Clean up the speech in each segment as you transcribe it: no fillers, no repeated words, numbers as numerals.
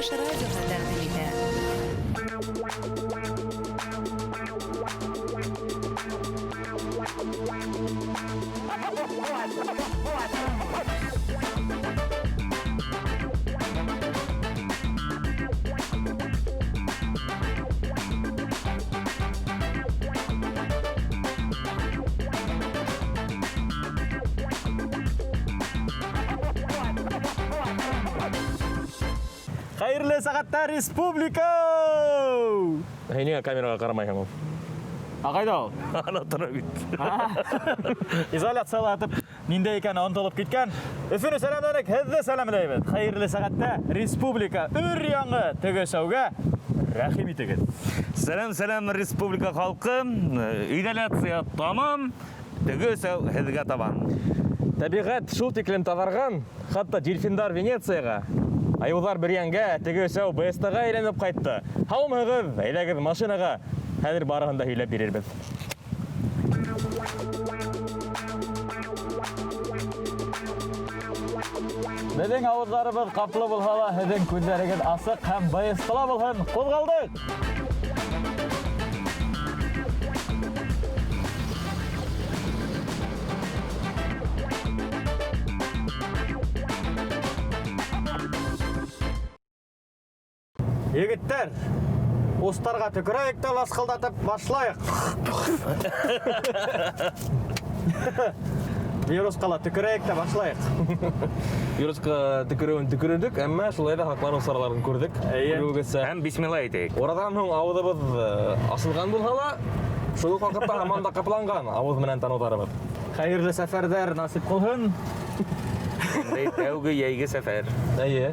Кыш радиоға тәқдим итә. Хайырлы сағатта республика! Неге камераға қарамайсың ол? Қайда ол? Ана тұра бит. Изоляциялатып, нинде екені ұмытылып кеткен. Өфіні сәлемденік, хәзді сәлемдейміз. Хайырлы сағатта республика үр яңы төгесауға рәхим етігін. Сәлем республика халқы. Изоляция тамам. Төгесау хәзге табан. Табиғат шул тиклем тазарған, хатта дельфиндар Венецияға. Аюлар бір янға төгесау БСТ-ға айленіп қайтты. Хаумығыз, әйләгіз машинаға. Хәзір барығында үйлеп берербіз. Біздің ауыздарыбыз қаплы болғала, біздің көздеріңіз асық һәм байыстыла болған. Қозғалдық! Егіттер, ұстарға түкірейік те ласқылдатып башлайық. Вирусқала түкірейік те башлайық. Вирусқа түкірдік, әмі шулайда хақлану сараларын көрдік. Әм бисмилла етейік. Oradan соң ауызыбыз асылған болғала, шул вақытта аманда қапланған ауыз менен танударыбыз. Хайырлы сәфәрдер насип қылғын. Тәугі ейгі сәфәр. Әйе.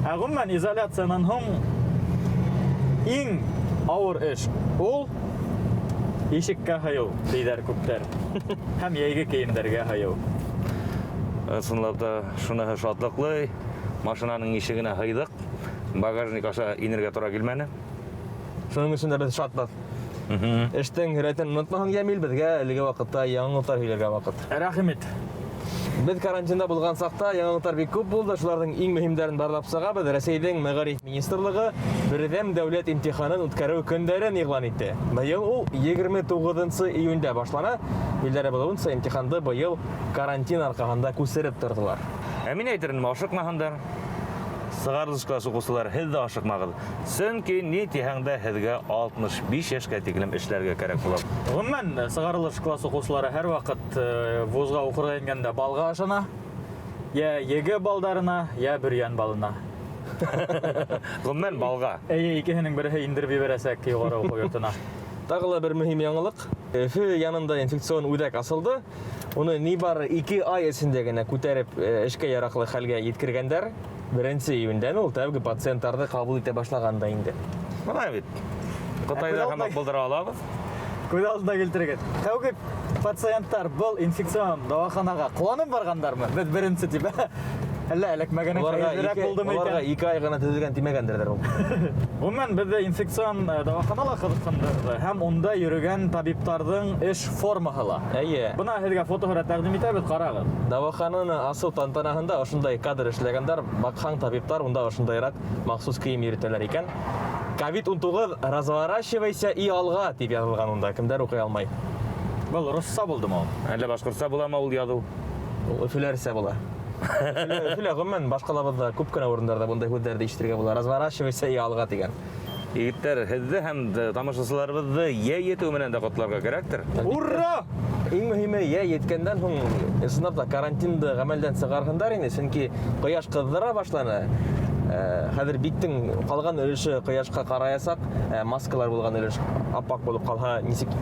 Әғыммен изоляциянан соң ең ауыр іш ол ешікке хайау дейдер көптер. Һәм ейгі кейімдерге хайау. Сынлапта шуны шатлықлы, машинаның ешігіне хайдық. Багажник аша инерге тұра келмәні. Шуның үшін біз шатлық. Эштің рәтін ұнытмаған кәмел бізге әлігі вақытта яңылтар үйлерге вақыт. Рахмет. Біз карантинда болған сақта яңылтар бек көп болды. Шулардың ең мөһимдәрен барлап саға біз Рәсейдің Мәгариф министрлыгы бердәм дәүләт имтиханын үткәрү көндәрен игълан итте. Быел ул 29 июньдә башлана. Билдәре булуынча имтиханды быел карантин аркагында күсереп тордылар. Мин әйтермен, ашыкмагандар. Сыгарылышка сугусылар һездә ашыкмагыз. Сөнки ни тиһәңдә һезгә 65 яшькә тиклем эшләргә кирәк була. Гомумән сыгарылыш класс укучылары һәр вакыт вузга укырга ингәндә балга ашана. Я еге балдарына, я бөрьян балына. Гомумән балга. Әйе, икесенең берсе индереп ебәрәсәк югары уку йортына. Тагы бер мөһим яңалык. Өфе янында инфекцион үдәк асылды. Уны нибары 2 ай эчендә генә күтәреп эшкә яраклы хәлгә yetkергәннәр. Беренче июньдән ул тәүге пациентларны кабул итә башлаганда инде. Мына бит. Кытайда һәм булдыра алабыз. Күз алдына килтергән. Тәүге пациентлар был инфекцион дәваханага куанып баргандармы? Без беренче дип. Әллә эләкмәгән хәерлерәк булдымы икән? Аларга 2 ай гына төзелгән тимәгәндер ул. Гомумән бездә инфекцион дәваханала кызыксындырды һәм онда йөргән табибларның эш формаһы ла. Әйе. Бuna һезгә фотограф тәкъдим итәбез, карагыз. Дәвахананы асыл тантанаһында ошондай кадр эшләгәннәр, бакхан табиблар унда ошондайрак махсус кием йөртәләр икән. COVID-19 разворачивайся и алга дип язылган унда. Кемдер укый алмай. Был русса булдымы ул? Әллә башкортса буламы ул язу? Ул өфиләрсә була. Өфилә гомумән башкаларда күп кенә урыннарда bunday һүзләрне ишетергә була. Разворачивайся и алга дигән. Егеттер, һезне һәм тамашачыларыбызны я етү менән дә котларга кирәктер. Ура! Иң мөһиме я еткәндән соң сынапта карантинды гамәлдән чыгаргандар инде, чөнки кояш кыздыра башлана. Хәзер биттең калган өлеше кояшка караясак, маскалар булган өлеш аппак булып калса, нисек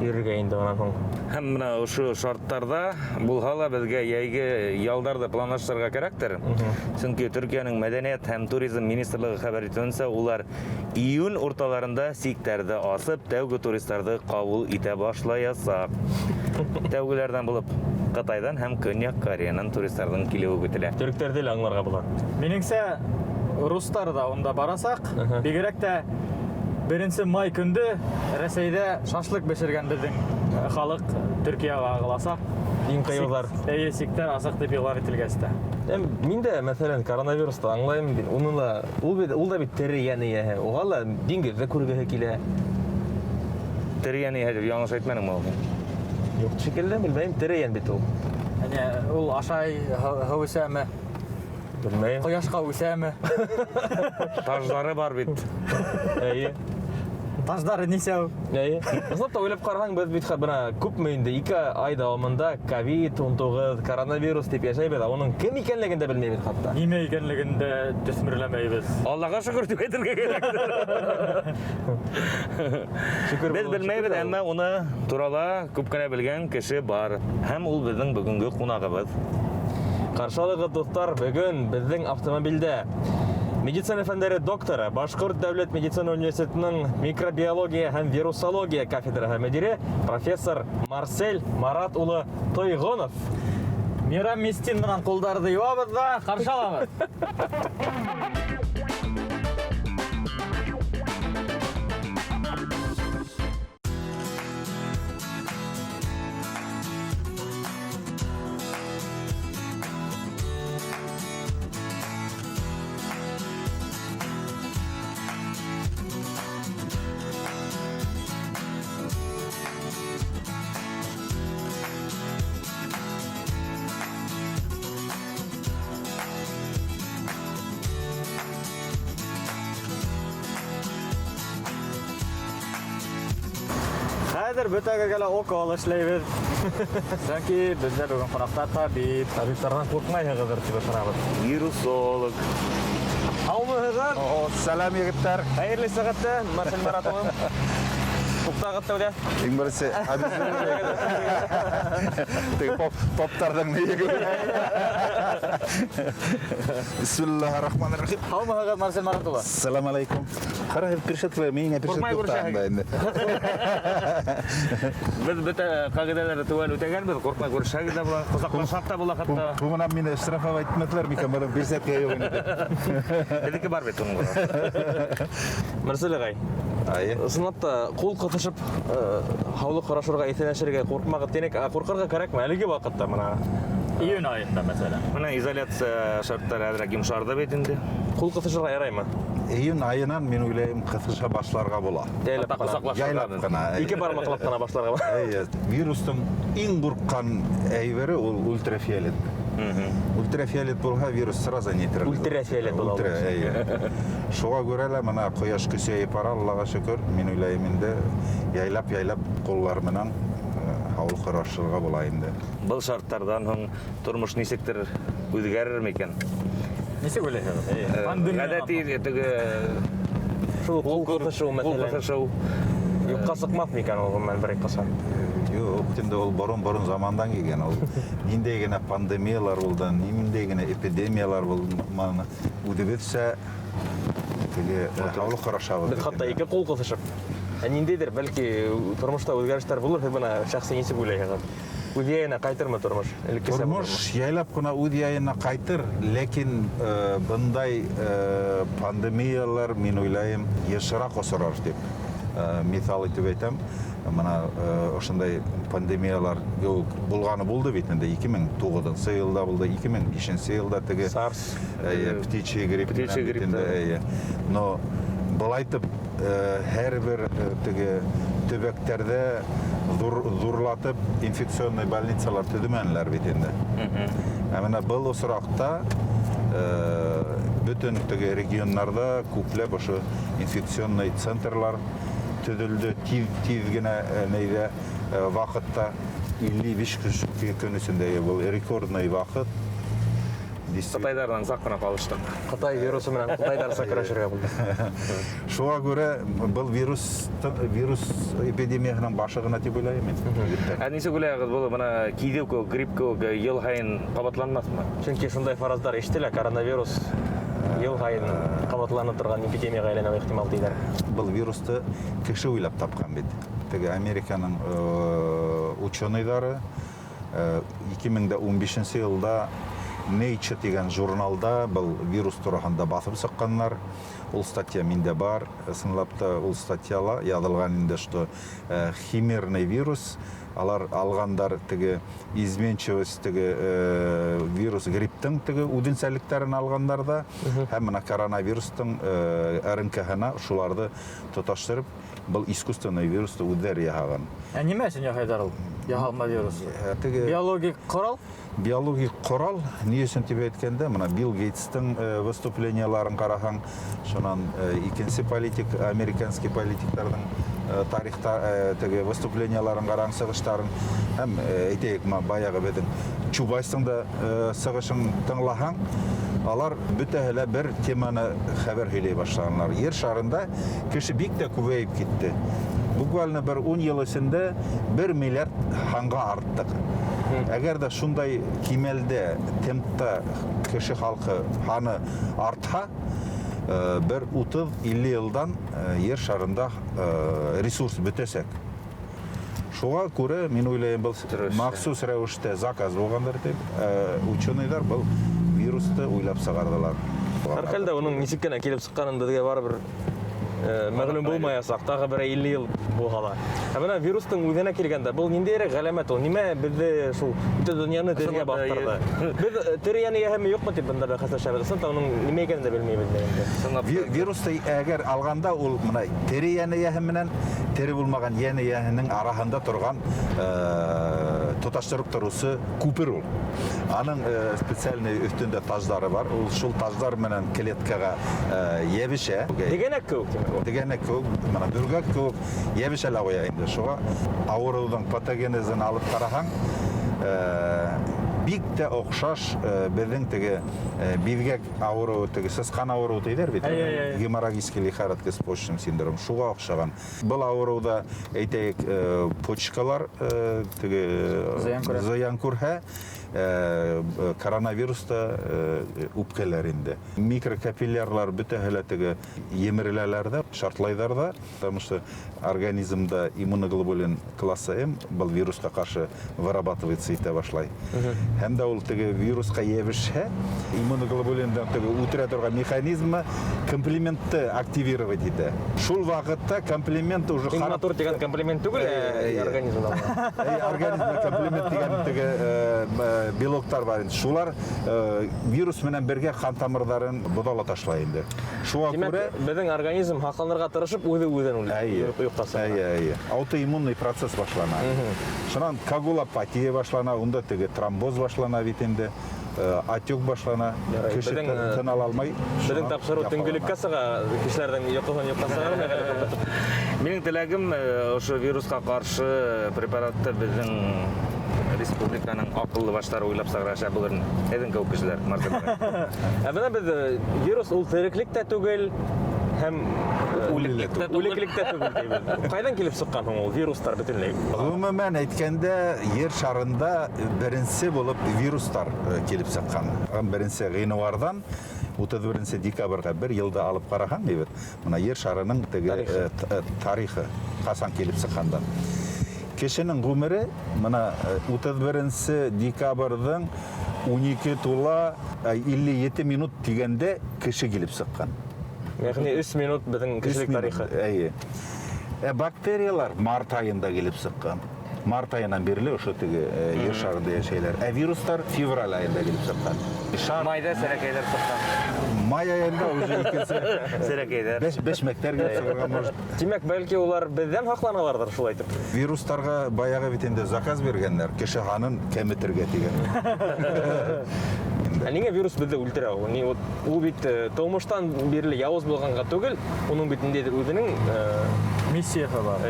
йөрергә инде анан соң. Һәм менә ошо шарттарда булһа безгә яйгы ялдарды планлаштырырга кирәктер. Чөнки Төркиянең мәдәният һәм туризм министрлыгы хәбәр итүенчә, улар июнь урталарында сиктәрдә асып тәүге туристларны кабул итә башлаячак. Тәүгеләрдән булып Кытайдан һәм Көньяк Кореянан туристларның килүе көтелә. Төркләрдә лә аңларга була. Минеңсә, рустар да онда барасак, бигрәк тә 1 май көнде Рәсәйдә шашлык бешергән безнең халык Төркиягә агыласак. Иң кыюлар. Сектор азык деп игълан ителгәстә. Мин дә мәсәлән коронавирусты аңлайм бит. Ул да бит тере яне. Угала диңгездә күргәһе килә. Тере яне хәзер яңгыш әйтмәнең ул. Юк шикелле, белмәйм, тере ян бит ул. Ул ашай һәв үсәме? Белмәйм. Кояшка үсәме? Тажлары бар бит. Әйе. Ташлары нисәү? Әйе. Ысынлап та уйлап карасаң, без бит бына күпме инде 2 ай дәвамында COVID-19, коронавирус дип яшәйбез, аның кем икәнлеген дә белмәйбез хатта. Нимә икәнлеген дә төсмерләмәйбез. Аллага шөкер дип әйтергә кирәк. Шөкер Без белмәйбез, әмма уны турала күп кенә белгән кеше бар. Һәм ул безнең бүгенге кунагыбыз. Каршылыгы дуслар, бүген безнең автомобильдә медицина фәннәре докторы, Башкорт дәүләт медицина университетының микробиология һәм вирусология кафедраһы мөдире профессор Марсель Марат улы Тойгонов. Мирам Местин менән кулдарды юабыз да каршы аламыз. Хәзер бөтәгә лә укол эшләйбез. Сөнки бездә бүген кунакта табиб. Табиблардан куркмайсызгыз дип ышанабыз. Вирусолог. Аумыгыздар. Сәлам егеттер. Хәерле сәгатьтә Марсель Марат улы. Туктагыз тәүдә. Иң берсе теге поптардан неге. Бисмиллаһир-рахманир-рахим. Аумыгыз Марсель Марат улы. Ассаламу алейкум. Кара күрсәтләр, миңа күрсәтләр инде. Без бөтә кагыйдәләрне түбән үтәгәнбез, куркмай күрешәгез дә була, кызыклашап та була хәтта. Бу менә мине штрафовать итмәделәр микән, бер күрсәткә юк инде. Безнеке бар бит уның. Марсель агай. Ай. Ысынлап та кул кытышып, һаулык карашырга, итәнәшергә куркмагыз тенек, куркырга кирәкме әлеге вакытта менә? Июнь айында мәсәлән. Менә изоляция шарттары әзрәк йомшарды бит инде. Кул кытышырга яраймы? Июнь айынан мин уйлыйм кытыша башларга була. Яйлап кына. Яйлап кына. Ике бармаклап кына башларга була. Әйе. Вирустың иң курккан әйбере ул ультрафиолет. Ультрафиолет булса вирус сразу нейтрализация. Ультрафиолет була. Әйе. Шуңа күрә лә менә кояш көсәйеп бара, Аллага шөкер, мин уйлыйм инде яйлап коллар менән һавыл карашырга була инде. Был шарттардан соң тормыш нисектер үзгәрер микән? Нисек уйлыйсыз? Гадәти теге Шул кул кытышу мәсәлән. Юкка сыкмак микән ул гомумән бер кыса? Юк, инде ул борын замандан килгән ул. Ниндәй генә пандемиялар булды, ниндәй генә эпидемиялар булды, үдебезсә теге һавыл карашабыз. Без хатта ике кул кытышып. Ниндәйдер бәлки тормышта үзгәрешләр булыр, бына шәхси нисек уйлыйсыз? Үз яена кайтырмы тормыш? Тормыш яйлап кына үз яена кайтыр, ләкин бындай пандемиялар мин уйлайм ешрак осрар дип мисал итеп әйтәм. Менә ошондай пандемиялар булганы булды бит инде 2009 елда булды, 2005 елда теге SARS, птичий грипп инде. Но булайтып һәрбер теге төбәктәрдә зурлатып инфекционный больницалар төзүмәнләр бит инде. Менә был осракта бүтән теге регионнарда күпләп ошо инфекционный центрлар төзелде, тиз генә нәйдә вакытта 55 көн эчендә бу рекордный вакыт. Кытайдардан сак кына калыштык. Кытай вирусы менән Кытайдар сакрашырга булды. Шуңа күрә был вирус эпидемияның башы гына дип уйлыйм мин. Нисек уйлыйсыз, бу менә кидеү грипп ел һайын кабатланмасмы? Чөнки шундай фараздар ишетелә, коронавирус ел һайын кабатланып торган эпидемияга әйләнү ихтимал диләр. Был вирусты кеше уйлап тапкан бит. Теге Американың ученыйлары 2015 елда Nature деген журналда бұл вирус турасында басып шыққандар. Ол статья менде бар. Сынлапта ол статьяла язылған инде, что химерный вирус, алар алгандар теге изменчивость теге вирус грипптің теге уденсәліктерін алгандарда, һәм мына коронавирустың РНК-һына шуларды тоташтырып, бұл искусственный вирусты үдәр яһаган. Неме өчен яһайдар ул? Яһалма вирус. Биологик корал? Биологик корал, не өчен дип әйткәндә, мына Билл Гейтстың выступленияларын караһаң, шунан икенче политик, американский политикларның тарихта теге выступленияларын караң, сыгыштарын, һәм әйтәйек, баягы беден Чубайстың да сыгышын тыңлаһаң, алар бөтәһелә бер теманы хәбәр һөйләй башлаганнар. Ер шарында кеше бик тә күбәйеп китте. Буквально бер 10 ел эчендә 1 миллиард ханга арттык. Әгәр дә шундай кимәлдә темпта кеше халкы ханы артса, бер 30-50 елдан ер шарында ресурс бөтәсәк. Шуңа күрә мин уйлыйм, был махсус рәвештә заказ булгандыр дип, ученыйлар был вирусты уйлап сыгардылар. Һәрхәлдә уның ничек кенә килеп чыкканын безгә барыбер мәгълүм булмаясак, тагы бер 50 ел булгала. Менә вирустың үзенә килгәндә, бу ниндәйрәк галәмәт ул? Нимә безне шул бүтән дөньяны тезгә бактырды? Без тирәне яһәме юкмы дип бында хәсәшәбез. Соң уның нимә икәнен дә белмәйбез инде. Вирусты әгәр алганда ул мына тирәне яһә менән тере булмаган яне яһенең араһында торган тоташтырып торусы күпер ул. Аның специальный өстендә таждары бар. Ул шул таждар менән клеткага ябыша. Дигәнәк күк. Дигәнәк күк, мына бүргәк күк ябышала куя инде. Шуңа авырудың патогенезын алып караһаң, бик тә охшаш безнең теге бизгәк авыру, теге сыскан авыру диләр бит. Геморрагический лихорадка с почечным синдромом. Шуга охшаган. Был авыруда әйтәйек почкалар теге зыян күрһә, коронавируста үпкәләр инде. Микрокапиллярлар бөтәһелә теге емереләләрдә, шартлайҙарда, потому что организмда иммуноглобулин классы М был вируска каршы вырабатывается итә башлай. Һәм дә ул теге вируска ябышһа, иммуноглобулиндан теге үтерә торган механизмы комплементты активировать итә. Шул вакытта комплемент уже Иммунотур дигән комплемент түгел, организмда. Организмда комплемент дигән теге белоктар бар инде. Шулар вирус менән бергә қан тамырларын будала ташлай инде. Шуңа күрә безнең организм хакланырга тырышып үзе-үзен юктаса. Аутоиммунный процесс башлана. Шунан коагулопатия башлана, унда теге тромбоз башлана бит инде. Отек башлана, кеше тын ала алмай. Безнең тапшыру төнгелеккә сыга, кешеләрдән йокыдан юктаса. Минең теләгем ошо вируска каршы препаратты безнең республиканың акыллы башлары уйлап сыгыраша булырын. Эден күп кешеләр мартында. Менә без вирус ул тереклек тә түгел, һәм үлеклек тә түгел. Кайдан килеп чыккан ул вирустар бөтенләй? Гомумән әйткәндә, ер шарында беренче булып вирустар килеп чыккан. Беренче гыйнвардан 31 декабрьгә бер елда алып караган бит. Менә ер шарының теге тарихы касан килеп чыккандан. Кешенең гомере менә 31 декабрьдән 12 тула 57 минут дигәндә кеше килеп чыккан. Ягъни 3 минут безнең кешелек тарихы. Бактериялар март айында килеп чыккан. Март айынан бирле ошо теге ер шарында яшәйләр. Вирустар февраль айында килеп чыккан. Майда сәрәкәйләр чыккан. Май айында уже икенче Сәрәкәйләр. Беш мәктәргә чыгарган может. Димәк, бәлки улар бездән хакланалардыр шулай итеп. Вирустарга баягы бит инде заказ бергәннәр, кеше ханын кәметергә дигән. Нигә вирус бездә үлтерә? Ул бит тормыштан бирле явыз булганга түгел, уның бит ниндәйдер үзенең Миссияһы бар.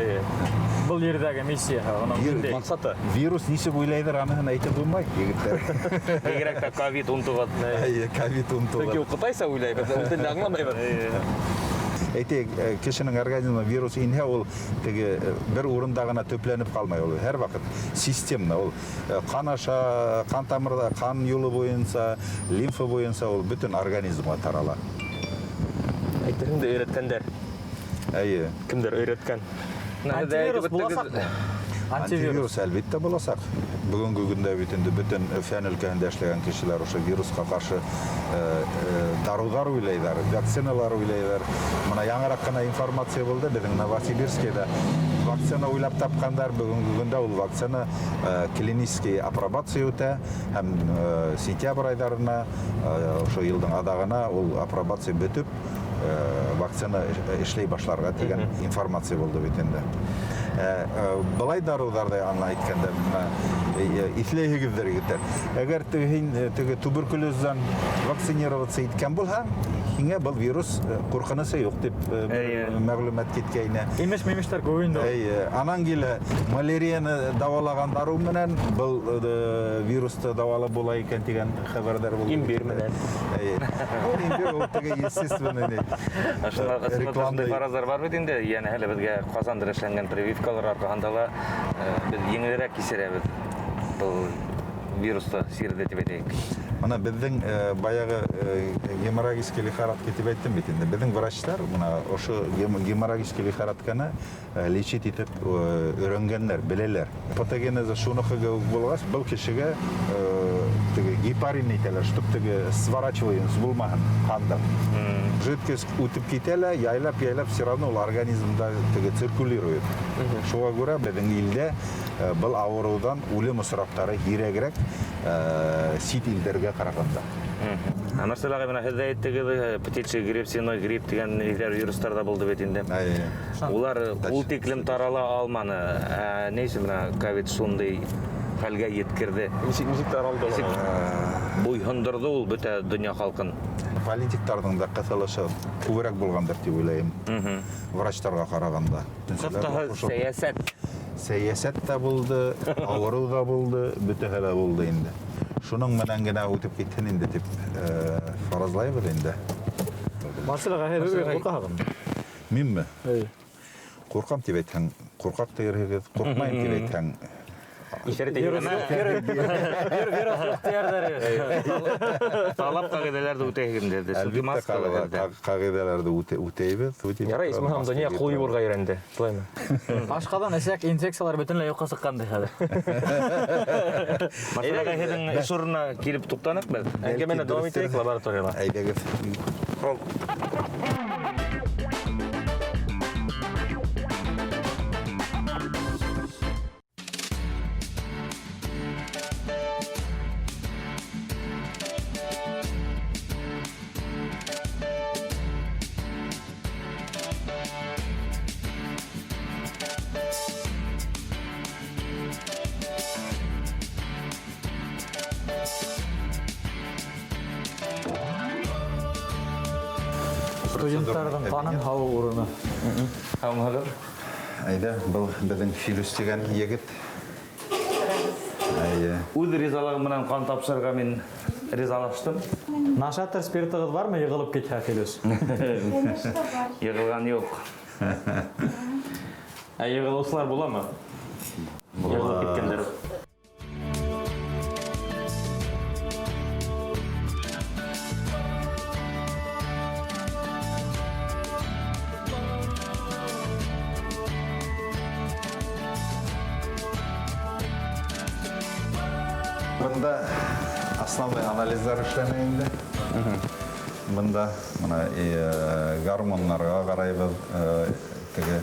Бұл ердәге миссияһы, оның максаты. Вирус ничек уйлайдыр, аныһын әйтеп булмай, егетләр. Бигрәк тә COVID-19. COVID-19. Бәлки ул Кытайса уйлайбыз, ул телне аңламайбыз. Әйтәйек, кешенең организмына вирус инһә, ул теге бер урында гына төпләнеп калмай, ул һәр вакыт системна, ул кан аша, кан тамырда, кан юлы буенча, лимфа буенча ул бүтән организмга тарала. Әйтерсең дә өйрәткәндәр. Әйе. Кемдер өйрәткән? антивирус буласак. Антивирус әлбәттә буласак. Бүгенге көндә бит инде бөтен фән өлкәһендә эшләгән кешеләр ошо вируска каршы дарулар уйлайлар, вакциналар уйлайлар. Менә яңарак кына информация булды безнең Новосибирскида. Вакцина уйлап тапкандар, бүгенге көндә ул вакцина клинический апробация үтә һәм сентябрь айларына ошо елның адагына ул апробация бетеп вакцина эшләй башларга дигән информация булды бит инде. Былай даруларда аны әйткәндә иҫләйһегеҙҙер егеттәр. Әгәр теге туберкулездан вакцинироваться иткән булһа, һиңә был вирус ҡурҡынысы юҡ дип мәғлүмәт киткәйне. Имеш-мимештәр күп инде. Анан килә малярияны дауалаган дару менән был вирусты дауалап була икән дигән хәбәрҙәр булды. Имбир менән. Имбир ул теге естественный. Шундай фаразлар бар бит инде, яғни әле безгә Казандыр эшләнгән прививкалар арҡаһында ла без еңелерәк кисерәбеҙ был вирусты сирде дип әйтәйек. Мына безнең баягы геморрагический лихорадка дип әйттем бит инде. Безнең врачлар мына ошо геморрагический лихорадканы лечить итеп өйрәнгәннәр, беләләр. Патогенезы шуныкы булгач, был кешегә теге гепарин әйтәләр, чтоб теге сворачиваемость булмаһын канда. Жидкость үтеп китәләр, яйлап все равно ул организмда теге циркулирует. Шуңа күрә безнең илдә был авырудан үлем осраптары һирәгрәк сит илдәргә караганда. Мәсәлән, менә һеҙ әйттегеҙ, птичий грипп, свиной грипп дигән вирустар да булды бит инде. Улар ул тиклем тарала алманы. Нәйсе менә ковид шундай хәлгә еткерде. Нисек таралды ул? Буйһындырды ул бөтә дөнья халкын. Политиктарның да кыҫылышы күберәк булгандыр дип уйлайым. Врачтарга караганда. Сәясәт. Сәясәт тә булды, авыру да булды, бөтәһе лә булды инде. Шуның менән генә үтеп китһен инде дип фаразлайбыҙ инде. Марселга һәр ҡурҡаһығыҙ. Минме? Ҡурҡам дип әйтһәң, ҡурҡаҡ тиерһегеҙ, ҡурҡмайым дип әйтһәң, Талап ҡағиҙәләрҙе үтәйһегеҙ. әлбиттә ҡағиҙәләрҙе үтәйбеҙ. Ярай, исмаһам, донъя ҡул юырға өйрәнде. Шулаймы? Ашҡаҙан эсәк инфекциялар бөтөнләй юҡҡа сыҡҡанды хәҙер. Мәсәлән, һеҙҙең эш урынына килеп туҡтаныҡ беҙ. Әңгәмәне дауам итәйек лабораторияла. Әйҙәгеҙ. Студенттарҙың ҡанын һауы урыны. Һаумыһығыҙ. Әйҙә, был беҙҙең Филүс тигән егет. Үҙ ризалығым менән ҡан тапшырырға мин ризалаштым. Нашатыр спиртығыҙ бармы йығылып китһә, Филүс? Йығылған юҡ. Ә йығылыусылар буламы? Йығылып киткәндәр. Бында основной анализдар эшләнә инде. Бында гормонларға қарайбыз, теге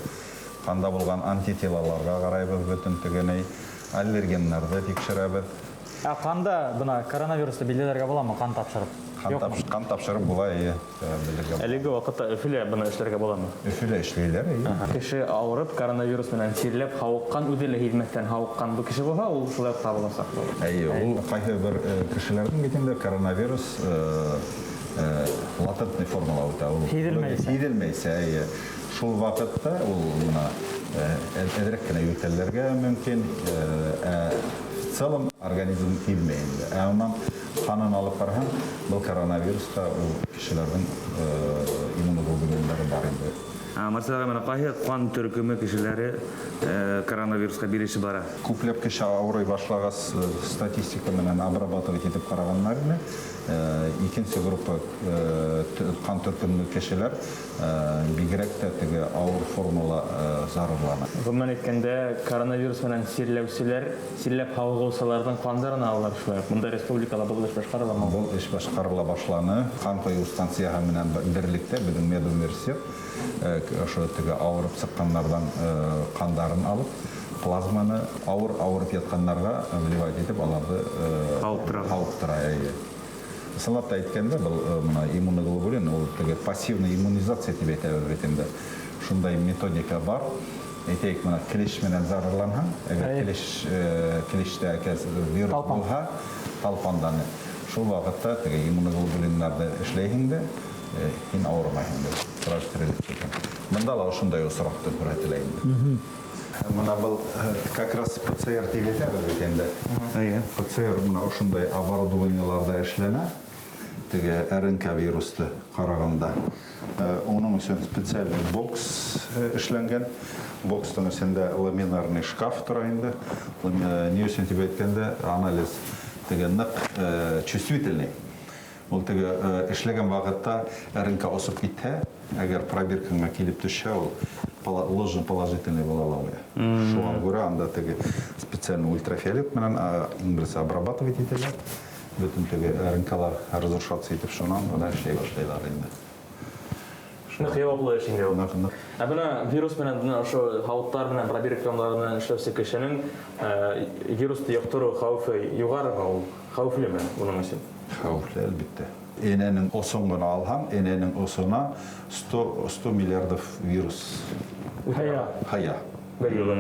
қанда булган антителаларға қарайбыз, бөтен тегеней аллергеннәрҙе тикшерәбеҙ. Ҡанда бына коронавирусты билдәләргә буламы ҡан тапшырып? Ҡан тапшырып була, белергә. Әлеге ваҡытта Өфөлә быны эшләргә буламы? Өфөлә эшләйләр. Кеше ауырып, коронавирус менән сирләп, һауыҡҡан, үҙе лә һиҙмәҫтән һауыҡҡан бу кеше булһа, ул шулай табыласаҡ. Ул ҡайһы бер кешеләрҙең битендә коронавирус латентный формала үтә. Һиҙелмәйсә. Шул ваҡытта ул әҙерәк кенә йүтәлләргә мөмкин. В целом организм һиҙмәй инде. Унан ҡанын алып ҡараһаң, был коронавируска ул кешеләрҙең иммуноглобулиндары бар инде. Марселага мына кайсы кан төркүмү кишилери коронавируска бириши бара? Күпләп кеше авырый башлагас статистика менен обрабатывать итеп караганнарны. Икенче группа кан төркемле кешеләр бигрәк тә теге авыр формала зарарлана. Гомумән әйткәндә, коронавирус менән сирләп һавыгучылардан кандарын алалар шулай. Монда республикала бу эш башкарыламы? Бу эш башкарыла башланы. Кан кую станциясы менен берлектә безнең медуниверситет ошо теге авырып чыкканнардан кандарын алып, плазманы авырып ятканнарга вливать итеп аларды алыптыра. Сылапта әйткәндә, бу мына иммуноглобулин, ул теге пассивный иммунизация дип әйтәбез бит инде. Шундай методика бар. Әйтәйек, мына клеш менән зарарланһаң, әгәр клештә вирус булһа, талпандан шул вакытта теге иммуноглобулиннарны эшләйһең дә, һин авырмайһың дә. Монда ла шундай осракты күрәтеләйди. Мына был как раз ПЦР дип әйтәбез бит инде. ПЦР мына ошондай оборудованиеларда эшләнә. Теге РНК вирусты караганда. Оның өчен специальный бокс эшләнгән. Бокстың эчендә ламинарный шкаф тора инде. Ни өчен дип әйткәндә, анализ теге нык чувствительный. Ул теге эшләгән вакытта РНК осып китә, әгәр пробиркаңа килеп төшә, ул ложный положительный була алабы. Шуңа күрә анда теге специальный ультрафиолет менән иңбирсе обрабатывать ителә. Бүтән теге РНКлар разрушаться итеп шуннан анда эшләй башлайлар инде. Шуны хыяллы эш инде ул. Бuna virus менән ошо хавыттар менән пробиркалар менән эшләүче кешенең вирусты яктыру хәвефе югары ул. Хәвефлеме буның өчен? Хәвефле әлбәттә. Энәнең осонгын алһаң, энәнең осона 100 миллиардов вирус. Хая. Бер юлы.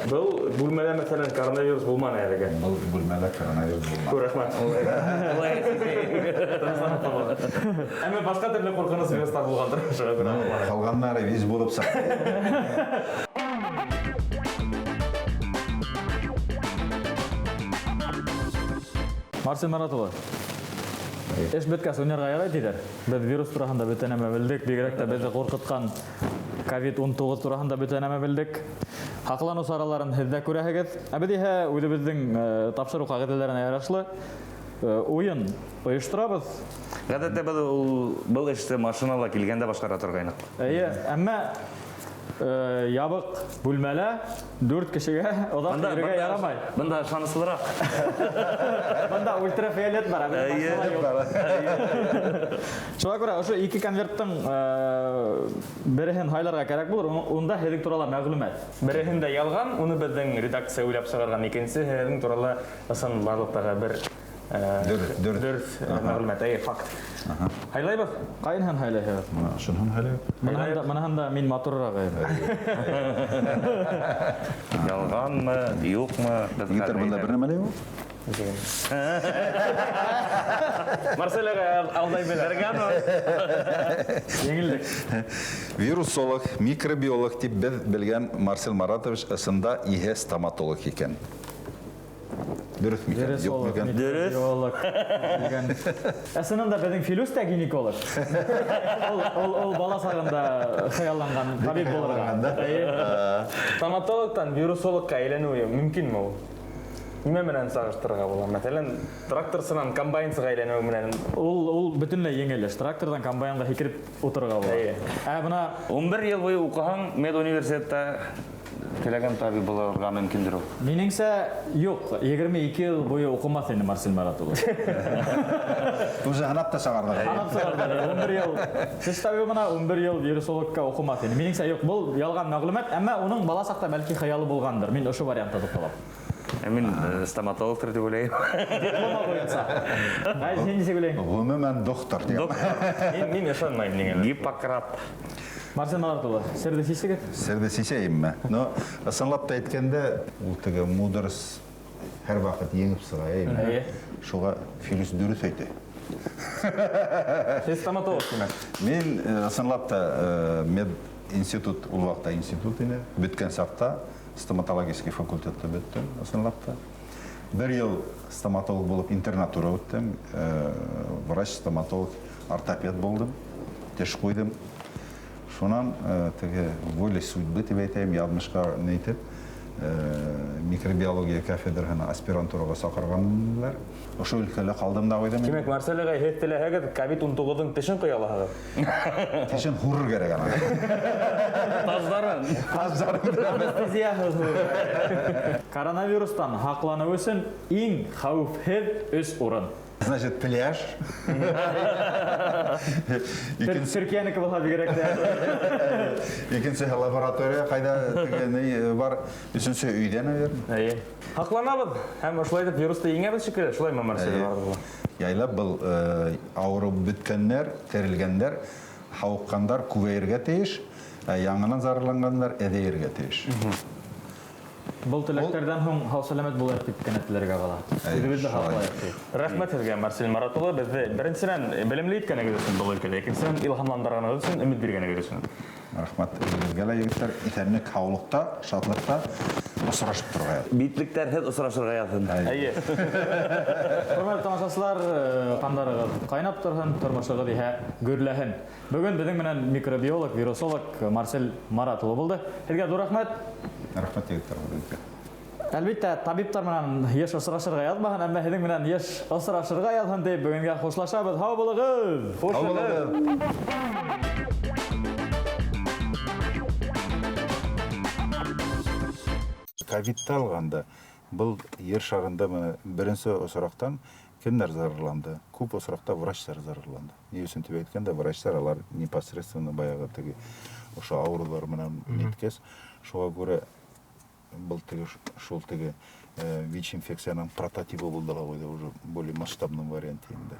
Был бүлмәлә мәсәлән коронавирус булманы әлегә. Был бүлмәлә коронавирус булмады. Рәхмәт. Әмма башка төрле куркыныч вирустар булгандыр. Калганнары виз булып сакта. Марсел Маратұлы, эш беткәс уйнарга ярай диләр. Без вирус турында бөтен нәмә белдек, бигрәк тә безне куркыткан COVID-19 турында бөтен нәмә белдек. Хаклану сараларын һез дә күрәһегез. Әбедиһә үзебезнең тапшыру кагыйдәләренә ярашлы уен оештырабыз. Гадәттә был эште машинала килгәндә башкара торгайнык. Әмма ябык бүлмәлә 4 кешегә одан йөрергә ярамай. Бында шанслырак. Бында ультрафиолет бар. Шуңа күрә ошо 2 конверттың береһен хайларга кирәк булыр. Унда һеҙҙең турала мәгълүмат. Береһендә ялган, уны безнең редакция уйлап чыгарган. Икенчесе һеҙҙең турала ысын барлыктагы бер дөрт мәгълүмат, факт. Хайлайбыз? Кайынһын хайлайһығыҙ? Шунһын хәле. Мынаһында мин матурыраҡ әйем. Ялғанмы, юҡмы? Егеттәр бында бер нәмә лә юҡ. Марселяға алдай белергән ул. Еңелдек. Вирусолог, микробиолог дип без белгән Марсел Маратович ысында иһә стоматолог икән. Дөрөҫ микән? Юҡ микән? Дөрөҫ. Әсенәндә беҙҙең Филүс тә гинеколог. Ул бала сағында хыялланған табип булырға. Стоматологтан вирусологка әйләнеү мөмкинме ул? Нимә менән сағыштырырға була? Мәсәлән, тракторсынан комбайнсыға әйләнеү менән Ул бөтөнләй еңел эш. Трактордан комбайнға һикереп утырырға була. Бына 11 йыл буйы уҡыһаң, медуниверситетта теләгән табип булырға мөмкиндер ул. Минеңсә, юҡ. 22 йыл буйы уҡымаҫ ине Марсел Маратұлы. Үзе һанап та сығарҙы. Һанап сығарҙы. 11 йыл. Теш табибына 11 йыл вирусологка уҡымаҫ ине. Минеңсә, юҡ. Был ялған мәғлүмәт, әммә уның бала саҡта бәлки хыялы булғандыр. Мин ошо вариантта туҡталам. Мин стоматологтыр дип уйлайым. Диплома буйынса. Һин нисек уйлайһың? Ғөмүмән доктор дигән. Мин ышанмайым нигә. Гиппократ. Марсел Маратұлы, серде сисегеҙ? Серде сисәйемме? Но ысынлап та әйткәндә, ул теге мудрыс һәр ваҡыт еңеп сыға. Шуға Филүс дөрөҫ әйтә. Сез стоматолог тимәк. Мин ысынлап та мед институт, ул ваҡытта институт ине, бөткән саҡта стоматологический факультетты бөттөм, ысынлап та. бір ел стоматолог болып интернатура өттім, врач, стоматолог, ортопед болдым, теш қойдым. Шонан воля судьбы деп айтайым, ядмышқа нейтіп, микробиология кафедрасына аспирантураға сақырғандар. Ошо өлкәле қалдым да қойдым. Демек, Марселеға хеттеләһәгәд COVID-19-ның тешен қоя алаһығыҙ. Тешен хурыр керек ана. Анестезияһыҙ. Коронавирустан һаҡланыу өсөн иң хәүефһеҙ 3 урын. Значит, пляж. Төркиянеке булһа бигерәк тә. Икенче лаборатория кайда бар. Өченче өйдә, наверное. Һаҡланабыҙ һәм ошолай итеп вирусты еңәбеҙ шикелле. Шулаймы, Марсель? Яйлап был ауырып бөткәннәр, терелгәннәр, һауыҡҡандар күбәйергә тейеш, яңынан зарарланғандар әҙәйергә тейеш. Был теләктәрҙән һуң һау-сәләмәт булайыҡ дип кенә теләргә кала. Үҙебеҙҙе һаҡлайыҡ ди. Рәхмәт һеҙгә, Марсель Марат улы. Беҙҙе беренсенән белемле иткәнегеҙ өсөн был өлкәдә, икенсенән илһамландырғанығыҙ өсөн, өмөт биргәнегеҙ өсөн. Рәхмәт. Гәлә егеттәр, иҫәнлек, һаулыҡта, шатлыҡта осрашып торғай. Битлектәрһеҙ осрашырға яҙһын. Әйе. Хөрмәтле тамашасылар, ҡандарығыҙ ҡайнап торһон, тормошығыҙ иһә гөрләһен. Бөгөн беҙҙең менән микробиолог, вирусолог Марсель Марат улы булды. Һеҙгә ҙур рәхмәт. Рәхмәт егеттәр. Әлбиттә, табиптар менән йыш осрашырға яҙмаһын, әммә һеҙҙең менән йыш осрашырға яҙһын дип бөгөнгә хушлашабыҙ. Һау булығыҙ! Ковидты алғанда, был ер шарында беренсе осрақтан кемдер зарарланды? Күп осрақта врачтар зарарланды. Не өсөн тип әйткәндә, врачтар алар непосредственно баяғы теге ошо аурулар менән неткәс, шуға күрә был шул теге ВИЧ инфекцияның прототипы булды ла уже более масштабным варианте инде.